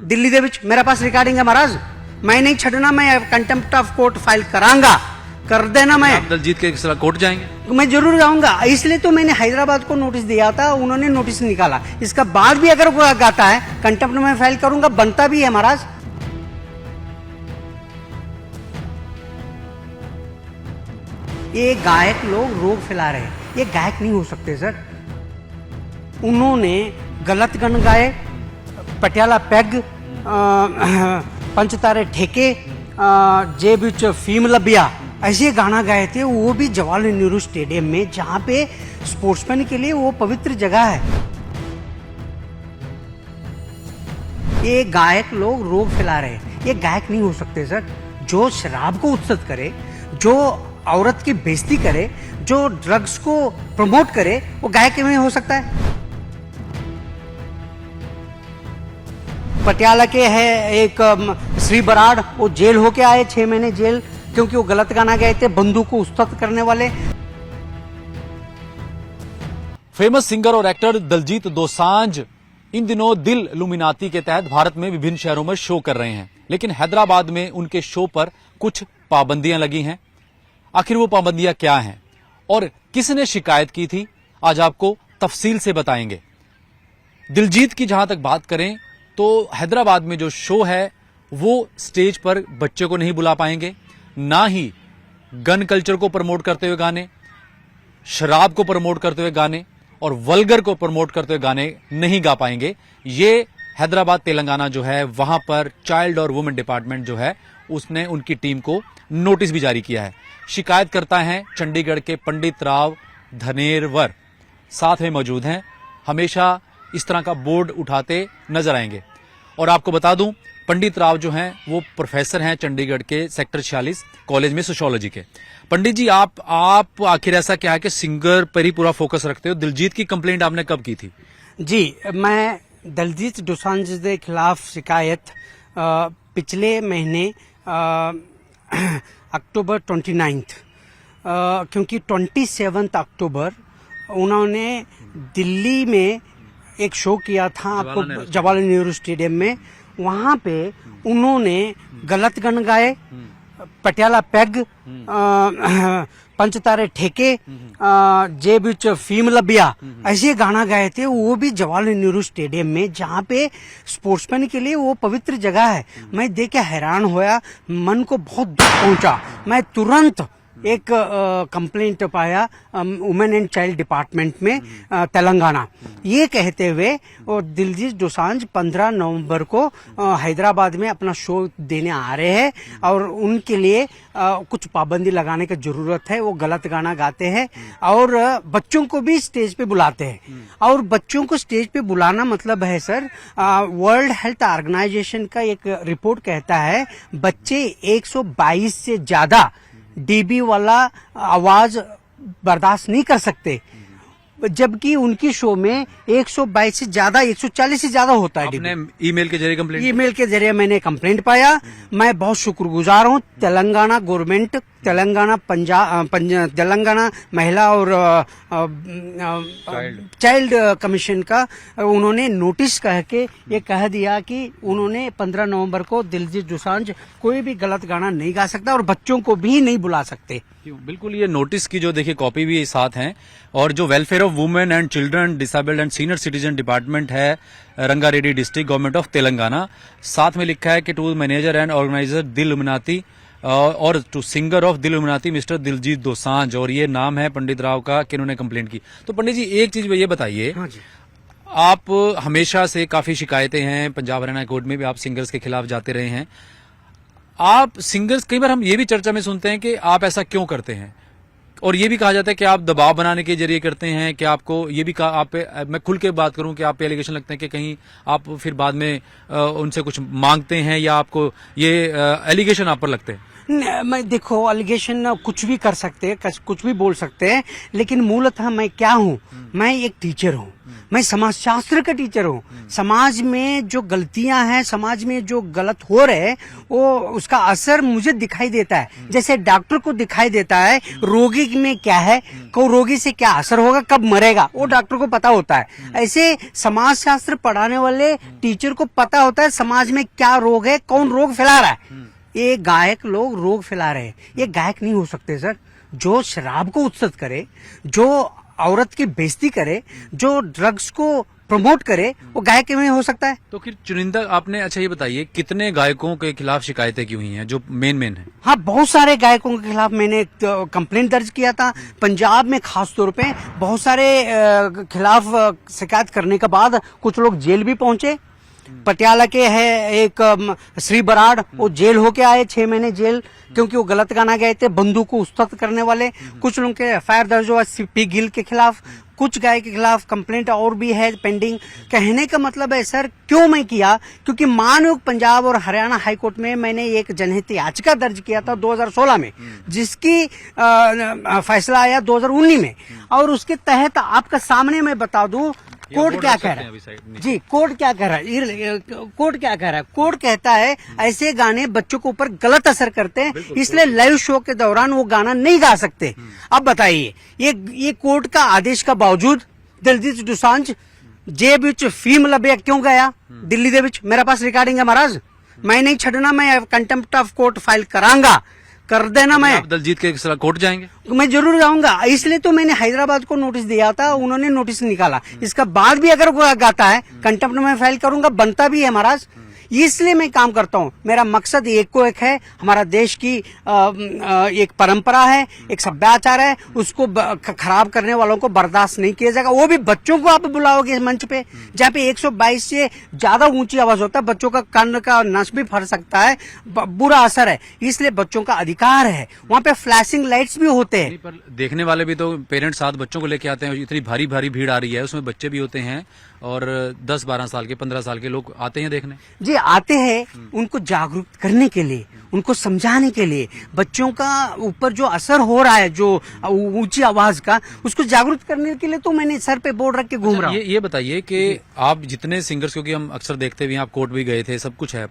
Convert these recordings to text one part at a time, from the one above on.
ਦਿੱਲੀ ਦੇ ਵਿੱਚ मेरे पास रिकॉर्डिंग है महाराज। मैं नहीं छड़ना, मैं कंटेम्प्ट ऑफ कोर्ट फाइल करांगा, कर देना। मैं आप दलजीत के खिलाफ कोर्ट जाएंगे? मैं जरूर जाऊंगा, इसलिए तो मैंने हैदराबाद को नोटिस दिया था, उन्होंने नोटिस निकाला। इसका बाद भी अगर वो गाता है कंटेम्प्ट में फाइल करूंगा, बनता भी है महाराज। ये गायक लोग रोग फैला रहे हैं, ये गायक नहीं हो सकते सर। उन्होंने गलत गाने गाए, पटियाला पैग, पंचतारे ठेके, जे बिच फीम लबिया, ऐसे गाना गाए थे, वो भी जवाहरलाल नेहरू स्टेडियम में, जहां पे स्पोर्ट्समैन के लिए वो पवित्र जगह है। ये गायक लोग रोग फैला रहे हैं, ये गायक नहीं हो सकते सर। जो शराब को उत्सत करे, जो औरत की बेइज्जती करे, जो ड्रग्स को प्रमोट करे, वो गायक में हो सकता है? पटियाला के है एक श्री बराड़, वो जेल होके आए 6 महीने जेल, क्योंकि वो गलत गाना गए थे, बंदूक को उस्तत करने वाले। फेमस सिंगर और एक्टर दलजीत दोसांझ इन दिनों दिल लुमिनाती के तहत भारत में विभिन्न शहरों में शो कर रहे हैं, लेकिन हैदराबाद में उनके शो पर कुछ पाबंदियां लगी हैं। आखिर वो पाबंदियां क्या हैं और किसने शिकायत की थी, आज आपको तफसील से बताएंगे। दिलजीत की जहां तक बात करें तो हैदराबाद में जो शो है वो स्टेज पर बच्चे को नहीं बुला पाएंगे, ना ही गन कल्चर को प्रमोट करते हुए गाने, शराब को प्रमोट करते हुए गाने और वल्गर को प्रमोट करते हुए गाने नहीं गा पाएंगे। ये हैदराबाद तेलंगाना जो है वहां पर चाइल्ड और वुमेन डिपार्टमेंट जो है उसने उनकी टीम को नोटिस भी जारी किया है। शिकायत करता है चंडीगढ़ के पंडित राव धनेरवर साथ में मौजूद हैं, हमेशा इस तरह का बोर्ड उठाते नजर आएंगे। और आपको बता दूं, पंडित राव जो हैं वो प्रोफेसर हैं चंडीगढ़ के सेक्टर 46 कॉलेज में सोशियोलॉजी के। पंडित जी, आप आखिर ऐसा क्या है कि सिंगर पर ही पूरा फोकस रखते हो? दिलजीत की कंप्लेंट आपने कब की थी? जी, मैं दलजीत दोसांझ के खिलाफ शिकायत पिछले महीने अक्टूबर 29, क्योंकि 27 अक्टूबर उन्होंने दिल्ली में एक शो किया था, आपको जवाहरलाल नेहरू स्टेडियम में। वहां पे उन्होंने गलत गाने गाए, पटियाला पैग, पंचतारे ठेके, जे बिच फीम लबिया, ऐसे गाना गाए थे, वो भी जवाहरलाल नेहरू स्टेडियम में, जहां पे स्पोर्ट्समैन के लिए वो पवित्र जगह है। मैं देख के हैरान होया, मन को बहुत दुख पहुंचा। मैं तुरंत एक कंप्लेंट पाया वुमेन एंड चाइल्ड डिपार्टमेंट में तेलंगाना, ये कहते हुए और दिलजीत दोसांझ 15 नवंबर को हैदराबाद में अपना शो देने आ रहे हैं और उनके लिए कुछ पाबंदी लगाने की जरूरत है। वो गलत गाना गाते हैं और बच्चों को भी स्टेज पे बुलाते हैं। और बच्चों को स्टेज पे बुलाना मतलब है सर, वर्ल्ड हेल्थ ऑर्गेनाइजेशन का एक रिपोर्ट कहता है बच्चे 122 से ज्यादा डीबी वाला आवाज बर्दाश्त नहीं कर सकते, जबकि उनकी शो में 122 से ज्यादा, 140 से ज्यादा होता है। आपने ईमेल के जरिए कंप्लेंट? ईमेल के जरिए मैंने कंप्लेंट पाया। मैं बहुत शुक्रगुजार हूं तेलंगाना गवर्नमेंट, तेलंगाना तेलंगाना महिला और चाइल्ड कमीशन का। उन्होंने नोटिस कह के ये कह दिया कि उन्होंने 15 नवंबर को दिलजीत दोसांझ कोई भी गलत गाना नहीं गा सकता और बच्चों को भी नहीं बुला सकते। बिल्कुल, ये नोटिस की जो देखिए कॉपी भी साथ हैं। और जो welfare of women and children disabled and senior citizen department है Rangareddy district government of Telangana, साथ में लिखा है कि टू मैनेजर एंड ऑर्गेनाइजर दिल लुमिनाती और टू सिंगर ऑफ दिल लुमिनाती मिस्टर दिलजीत दोसांझ, और ये नाम है पंडित राव का कि इन्होंने कंप्लेंट की। तो पंडित जी, एक चीज ये बताइए, हाँ जी, आप हमेशा से काफी शिकायतें हैं, पंजाब हरियाणा कोर्ट में भी आप सिंगर्स के खिलाफ जाते रहे हैं। आप सिंगर्स, कई बार हम ये भी चर्चा में सुनते हैं कि आप ऐसा क्यों करते हैं, और ये भी कहा जाता है कि आप दबाव बनाने के जरिए करते हैं, कि आपको ये भी कहा, आप पे, मैं खुल के बात करूं कि आप पे एलिगेशन लगते हैं कि कहीं आप फिर बाद में उनसे कुछ मांगते हैं या आपको ये एलिगेशन आप पर लगते हैं? मैं देखो एलिगेशन कुछ भी कर सकते हैं, कुछ भी बोल सकते हैं, लेकिन मूलतः मैं क्या हूँ, मैं एक टीचर हूँ, मैं समाजशास्त्र का टीचर हूँ। समाज में जो गलतियां हैं, समाज में जो गलत हो रहे हैं, वो उसका असर मुझे दिखाई देता है, जैसे डॉक्टर को दिखाई देता है रोगी में क्या है, को रोगी से क्या असर होगा, कब मरेगा, वो डॉक्टर को पता होता है। ऐसे समाजशास्त्र पढ़ाने वाले टीचर को पता होता है समाज में क्या रोग है, कौन रोग फैला रहा है। ये गायक लोग रोग फैला रहे हैं, ये गायक नहीं हो सकते सर। जो शराब को उत्सत करे, जो औरत की बेइज्जती करे, जो ड्रग्स को प्रमोट करे, वो गायक में हो सकता है। तो फिर चुनिंदा आपने, अच्छा ये बताइए, कितने गायकों के खिलाफ शिकायतें की हुई हैं जो मेन है? हाँ, बहुत सारे गायकों के खिलाफ मैंने कंप्लेंट दर्ज किया था। पंजाब में खास तौर पे बहुत सारे खिलाफ शिकायत करने के बाद कुछ लोग जेल भी पहुंचे। पटियाला के है एक श्री बराड़, वो जेल होके आए 6 महीने जेल, क्योंकि वो गलत गाना गए थे, बंदूक को उस्तत करने वाले। कुछ लोगों के एफआईआर दर्ज हुआ सीपी गिल के खिलाफ, कुछ गायक के खिलाफ कंप्लेंट और भी है पेंडिंग। कहने का मतलब है सर, क्यों मैं किया, क्योंकि मानयोग पंजाब और हरियाणा हाईकोर्ट में मैंने एक जनहित याचिका दर्ज किया था 2016 में, जिसकी फैसला आया 2019 में, और उसके तहत आपका सामने मैं बता दूं कोर्ट क्या कह रहा है। जी, कोर्ट क्या कह रहा है, कोर्ट क्या कह रहा है, कोर्ट कहता है ऐसे गाने बच्चों के ऊपर गलत असर करते हैं, इसलिए लाइव शो के दौरान वो गाना नहीं गा सकते। अब बताइए, ये कोर्ट का आदेश का बावजूद दिलजीत दोसांझ जेब विच फीम लभे क्यों गया दिल्ली दे विच? मेरे पास रिकॉर्डिंग है महाराज, मैं नहीं छड़ना, मैं कंटेम्प्ट ऑफ कोर्ट फाइल करांगा, कर देना। मैं आप दिलजीत के कोर्ट जाएंगे? मैं जरूर जाऊंगा, इसलिए तो मैंने हैदराबाद को नोटिस दिया था, उन्होंने नोटिस निकाला। इसका बाद भी अगर वो गाता है, कंटेम्प्ट में फाइल करूंगा, बनता भी है महाराज। इसलिए मैं काम करता हूं। मेरा मकसद एक को एक है, हमारा देश की एक परंपरा है, एक सभ्याचार है, उसको खराब करने वालों को बर्दाश्त नहीं किया जाएगा। वो भी बच्चों को आप बुलाओगे मंच पे, जहाँ पे 122 से ज्यादा ऊंची आवाज होता है, बच्चों का कान का नस भी फट सकता है, बुरा असर है। इसलिए बच्चों का अधिकार है, वहाँ पे फ्लैशिंग लाइट्स भी होते हैं। पर देखने वाले भी तो पेरेंट्स साथ बच्चों को लेके आते हैं, इतनी भारी भारी भीड़ आ रही है, उसमें बच्चे भी होते हैं और 10-12 साल के 15 साल के लोग आते हैं देखने। जी आते हैं, उनको जागरूक करने के लिए, उनको समझाने के लिए, बच्चों का ऊपर जो असर हो रहा है जो ऊंची आवाज का, उसको जागरूक करने के लिए तो मैंने सर पे बोर्ड रख के घूम रहा हूँ। ये बताइए कि आप जितने सिंगर्स, क्योंकि हम अक्सर देखते भी हैं, आप कोर्ट भी गए थे, सब कुछ है,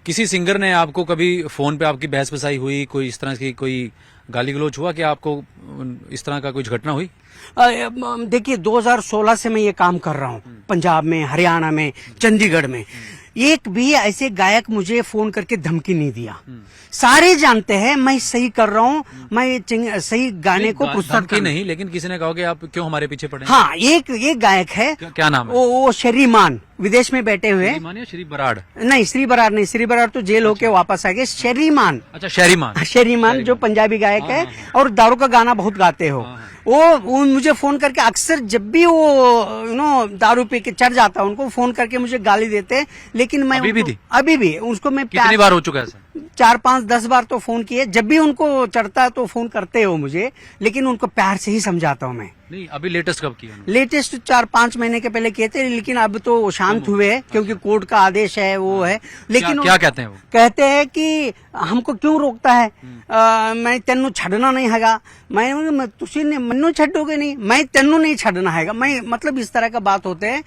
किसी सिंगर ने आपको कभी फोन पे आपकी बहस बसाई हुई, कोई इस तरह की कोई गाली गलौज हुआ कि आपको इस तरह का कुछ घटना हुई? देखिए 2016 से मैं ये काम कर रहा हूँ, पंजाब में, हरियाणा में, चंडीगढ़ में। एक भी ऐसे गायक मुझे फोन करके धमकी नहीं दिया। सारे जानते हैं मैं सही कर रहा हूँ, मैं सही गाने को प्रोत्साहन कर नहीं, लेकिन किसी ने कहा कि आप क्यों हमारे पीछे पड़े? हाँ, एक गायक है, क्या नाम है? वो शरीमान, विदेश में बैठे हुए। श्री बराड़? नहीं, श्री बराड़ नहीं, श्री बराड़ तो जेल होके वापस आ गए। शरीमान। अच्छा, शरीमान। शरीमान जो पंजाबी गायक है और दारू का गाना बहुत गाते हो। वो मुझे फोन करके अक्सर, जब भी वो दारू पी के चढ़ जाता, उनको फोन करके मुझे गाली देते, लेकिन मैं अभी भी उसको मैं कितनी बार हो चुका है? 4, 5, 10 बार तो फोन किए। जब भी उनको चढ़ता है तो फोन करते हो मुझे, लेकिन उनको प्यार से ही समझाता हूँ मैं। नहीं, अभी लेटेस्ट कब किया? लेटेस्ट 4-5 महीने के पहले किए थे, लेकिन अब तो शांत हुए हैं, क्योंकि कोर्ट का आदेश है, वो है। लेकिन क्या कहते हैं वो? कहते हैं कि हमको क्यों रोकता है, मैं तेनू छड़ना नहीं हैगा, मैं तुसी ने मन्नू छड़ोगे नहीं, मैं तेनू नहीं छड़ना हैगा, मैं मतलब इस तरह का बात होते हैं।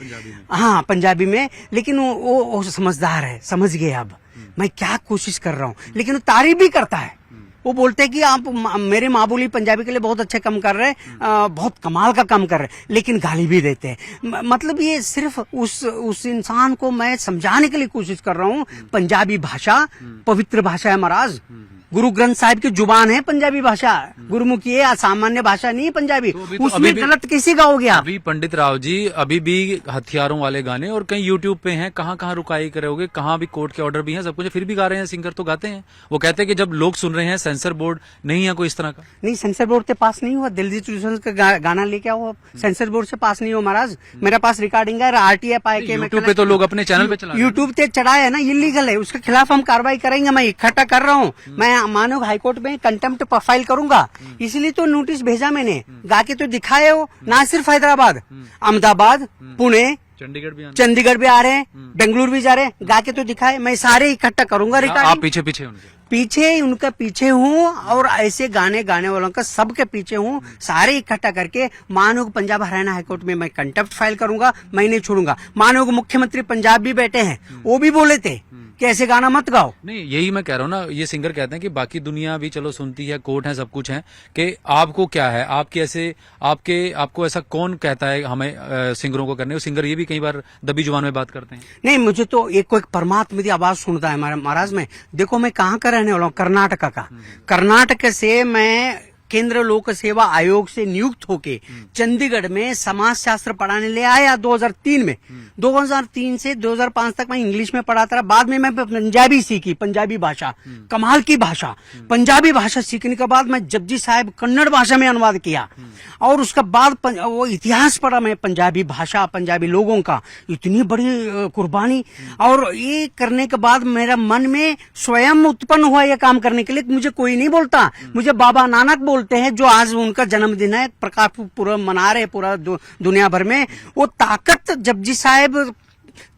हाँ, पंजाबी में। लेकिन वो समझदार है, समझ गए अब मैं क्या कोशिश कर रहा हूँ, लेकिन वो तारीफ भी करता है। वो बोलते हैं कि आप मेरे माँ बोली पंजाबी के लिए बहुत अच्छे काम कर रहे हैं, बहुत कमाल का काम कर रहे हैं, लेकिन गाली भी देते हैं। मतलब ये सिर्फ उस इंसान को मैं समझाने के लिए कोशिश कर रहा हूँ। पंजाबी भाषा पवित्र भाषा है महाराज, गुरु ग्रंथ साहिब की जुबान है पंजाबी भाषा, गुरुमुखी है, सामान्य भाषा नहीं है पंजाबी। तो उसमें गलत किसी का हो गया? अभी पंडित राव जी, अभी भी हथियारों वाले गाने और कहीं यूट्यूब पे हैं, कहाँ रुकाई करोगे, कहाँ भी कोर्ट के ऑर्डर भी हैं, सब कुछ, फिर भी गा रहे हैं, सिंगर तो गाते हैं। वो कहते हैं कि जब लोग सुन रहे हैं, सेंसर बोर्ड नहीं है कोई इस तरह का? नहीं, सेंसर बोर्ड से पास नहीं हुआ। दिलजीत दोसांझ का गाना लेके आओ, सेंसर बोर्ड से पास नहीं हो महाराज। मेरे पास रिकॉर्डिंग है, RTF पाए के यूट्यूब पे तो लोग अपने चैनल पे चला, यूट्यूब पे चढ़ाए है ना, इलीगल है, उसके खिलाफ हम कार्रवाई करेंगे। मैं इकट्ठा कर रहा हूँ, मैं मानव हाईकोर्ट में कंटेम्प्ट फाइल करूंगा, इसलिए तो नोटिस भेजा मैंने। गा के तो दिखाए हो, ना सिर्फ हैदराबाद, अहमदाबाद, पुणे, चंडीगढ़ भी आ रहे हैं, बेंगलुरु भी जा रहे हैं, गा के तो दिखाए। मैं सारे इकट्ठा करूंगा रिकॉर्डिंग। आप पीछे उनके? पीछे उनका पीछे हूँ और ऐसे गाने गाने वालों का सबके पीछे हूँ। सारे इकट्ठा करके मानव पंजाब हरियाणा हाईकोर्ट में मैं कंटेम्प्ट फाइल करूंगा, मैं नहीं छोड़ूंगा। मानव मुख्यमंत्री पंजाब भी बैठे हैं, वो भी बोले थे कि ऐसे गाना मत गाओ। नहीं, यही मैं कह रहा हूँ ना, ये सिंगर कहते हैं कि बाकी दुनिया भी चलो सुनती है, कोर्ट है, सब कुछ है, कि आपको क्या है, आपके ऐसे आपको ऐसा कौन कहता है हमें सिंगरों को करने। वो सिंगर ये भी कई बार दबी जुबान में बात करते हैं। नहीं, मुझे तो एक कोई परमात्मा की आवाज सुनता है महाराज में। देखो मैं कहाँ का रहने वाला हूँ, कर्नाटक का। कर्नाटक से मैं केंद्र लोक सेवा आयोग से नियुक्त होके चंडीगढ़ में समाज शास्त्र पढ़ाने ले आया 2003 में। 2003 से 2005 तक मैं इंग्लिश में पढ़ाता रहा। बाद में मैं पंजाबी सीखी, पंजाबी भाषा, कमाल की भाषा। पंजाबी भाषा सीखने के बाद मैं जपजी साहिब कन्नड़ भाषा में अनुवाद किया और उसके बाद वो इतिहास पढ़ा मैं, पंजाबी भाषा, पंजाबी लोगों का इतनी बड़ी कुर्बानी। और ये करने के बाद मेरा मन में स्वयं उत्पन्न हुआ ये काम करने के लिए। मुझे कोई नहीं बोलता, मुझे बाबा नानक बोलते हैं, जो आज उनका जन्मदिन है, प्रकाश पूरा मना रहे पूरा दुनिया भर में। वो ताकत जपजी साहिब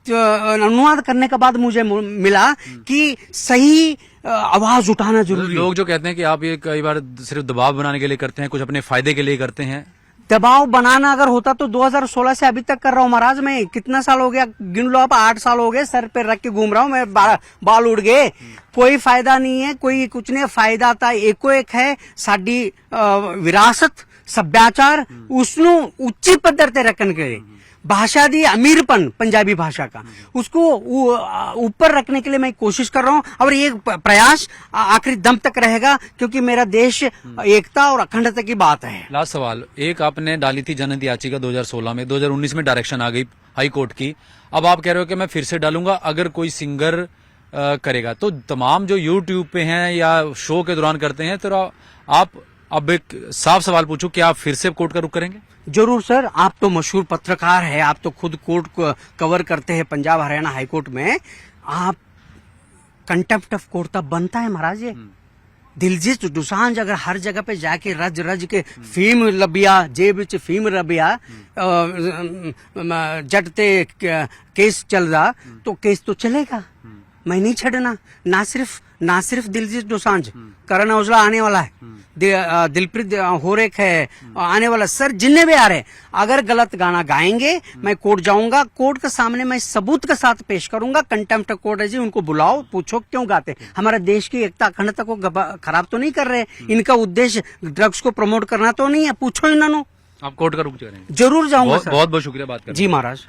अनुवाद करने के बाद मुझे मिला कि सही आवाज उठाना जरूरी है। लोग जो कहते हैं कि आप ये कई बार सिर्फ दबाव बनाने के लिए करते हैं, कुछ अपने फायदे के लिए करते हैं। दबाव बनाना अगर होता तो 2016 से अभी तक कर रहा हूँ महाराज। मैं कितना साल हो गया, गिन लो आप, 8 साल हो गए सर पे रख के घूम रहा हूँ मैं, बाल उड़ गए। कोई फायदा नहीं है, कोई कुछ नहीं। फायदा था एको एक है, साडी विरासत सभ्याचार उसनु उच्ची पद्धर ते रखने के लिए भाषा दी अमीरपन पंजाबी भाषा का, उसको ऊपर रखने के लिए मैं कोशिश कर रहा हूं। और ये प्रयास आखिरी दम तक रहेगा, क्योंकि मेरा देश एकता और अखंडता की बात है। लास्ट सवाल, एक आपने डाली थी जनहित याचिका 2016 में, 2019 में डायरेक्शन आ गई हाई कोर्ट की। अब आप कह रहे हो कि मैं फिर से डालूंगा अगर कोई सिंगर करेगा। तो तमाम जो यूट्यूब पे हैं या शो के दौरान करते हैं, तो आप अब एक साफ सवाल पूछूं, क्या आप फिर से कोर्ट का रुख करेंगे? जरूर सर, आप तो मशहूर पत्रकार है, आप तो खुद कोर्ट को कवर करते हैं पंजाब हरियाणा हाईकोर्ट में। आप कंटेम्प्ट ऑफ कोर्ट तब बनता है महाराज। ये दिलजीत दोसांझ अगर हर जगह पे जाके रज रज के फीम लबिया, जेब विच फीम लबिया, जट ते केस चल रहा, तो केस तो चलेगा। मैं नहीं छड़ना। ना सिर्फ दिलजीत दोसांझ, करण औजला आने वाला है, दिलप्रीत होरेक है आने वाला। सर जिन्ने भी आ रहे, अगर गलत गाना गाएंगे मैं कोर्ट जाऊंगा, कोर्ट के सामने मैं सबूत के साथ पेश करूंगा। कंटेम्प्ट कोर्ट है जी, उनको बुलाओ, पूछो क्यों गाते। हमारे देश की एकता अखंडता को खराब तो नहीं कर रहे, इनका उद्देश्य ड्रग्स को प्रमोट करना तो नहीं है, पूछो इन्होंने। आप कोर्ट का रुख करेंगे? जरूर जाऊंगा सर। बहुत बहुत शुक्रिया बात करने। जी महाराज।